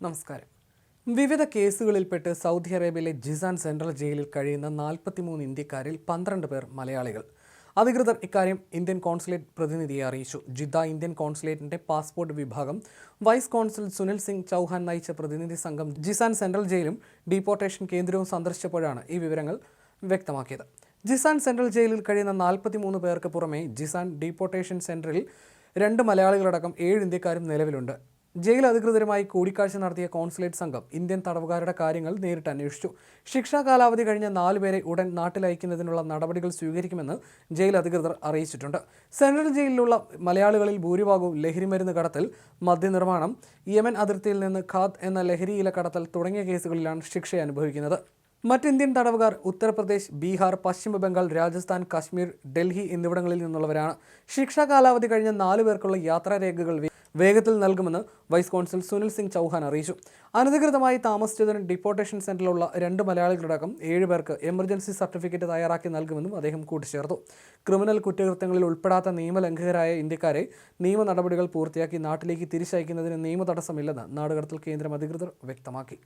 നമസ്കാരം. വിവിധ കേസുകളിൽപ്പെട്ട് സൗദി അറേബ്യയിലെ ജിസാൻ സെൻട്രൽ ജയിലിൽ കഴിയുന്ന 43 ഇന്ത്യക്കാരിൽ 12 പേർ മലയാളികൾ. അധികൃതർ ഇക്കാര്യം ഇന്ത്യൻ കോൺസുലേറ്റ് പ്രതിനിധിയെ അറിയിച്ചു. ജിദ്ദ ഇന്ത്യൻ കോൺസുലേറ്റിന്റെ പാസ്പോർട്ട് വിഭാഗം വൈസ് കോൺസുൽ സുനിൽ സിംഗ് ചൗഹാൻ നയിച്ച പ്രതിനിധി സംഘം ജിസാൻ സെൻട്രൽ ജയിലും ഡീപ്പോർട്ടേഷൻ കേന്ദ്രവും സന്ദർശിച്ചപ്പോഴാണ് ഈ വിവരങ്ങൾ വ്യക്തമാക്കിയത്. ജിസാൻ സെൻട്രൽ ജയിലിൽ കഴിയുന്ന 43 പേർക്ക് പുറമെ ജിസാൻ ഡീപ്പോർട്ടേഷൻ സെന്ററിൽ 2 മലയാളികളടക്കം 7 ഇന്ത്യക്കാരും നിലവിലുണ്ട്. ജയിൽ അധികൃതരുമായി കൂടിക്കാഴ്ച നടത്തിയ കോൺസുലേറ്റ് സംഘം ഇന്ത്യൻ തടവുകാരുടെ കാര്യങ്ങൾ നേരിട്ട് അന്വേഷിച്ചു. ശിക്ഷാ കാലാവധി കഴിഞ്ഞ 4 പേരെ ഉടൻ നാട്ടിലയക്കുന്നതിനുള്ള നടപടികൾ സ്വീകരിക്കുമെന്ന് ജയിൽ അധികൃതർ അറിയിച്ചിട്ടുണ്ട്. സെൻട്രൽ ജയിലിലുള്ള മലയാളികളിൽ ഭൂരിഭാഗവും ലഹരിമരുന്ന് കടത്തൽ, മദ്യനിർമ്മാണം, യമൻ അതിർത്തിയിൽ നിന്ന് ഖാദ് എന്ന ലഹരിയില കടത്തൽ തുടങ്ങിയ കേസുകളിലാണ് ശിക്ഷ അനുഭവിക്കുന്നത്. മറ്റിന്ത്യൻ തടവുകാർ ഉത്തർപ്രദേശ്, ബീഹാർ, പശ്ചിമ ബംഗാൾ, രാജസ്ഥാൻ, കശ്മീർ, ഡൽഹി എന്നിവിടങ്ങളിൽ നിന്നുള്ളവരാണ്. ശിക്ഷാ കാലാവധി കഴിഞ്ഞ 4 പേർക്കുള്ള യാത്രാരേഖകൾ വേഗത്തിൽ നൽകുമെന്ന് വൈസ് കോൺസുൽ സുനിൽ സിംഗ് ചൗഹാൻ അറിയിച്ചു. അനധികൃതമായി താമസിച്ചതിന് ഡിപ്പോർട്ടേഷൻ സെന്ററിലുള്ള 2 മലയാളികളടക്കം 7 പേർക്ക് എമർജൻസി സർട്ടിഫിക്കറ്റ് തയ്യാറാക്കി നൽകുമെന്നും അദ്ദേഹം കൂട്ടിച്ചേർത്തു. ക്രിമിനൽ കുറ്റകൃത്യങ്ങളിൽ ഉൾപ്പെടാത്ത നിയമലംഘകരായ ഇന്ത്യക്കാരെ നിയമ നടപടികൾ പൂർത്തിയാക്കി നാട്ടിലേക്ക് തിരിച്ചയക്കുന്നതിന് നിയമ തടസ്സമില്ലെന്ന് നാടുകടത്തൽ കേന്ദ്രം അധികൃതർ വ്യക്തമാക്കി.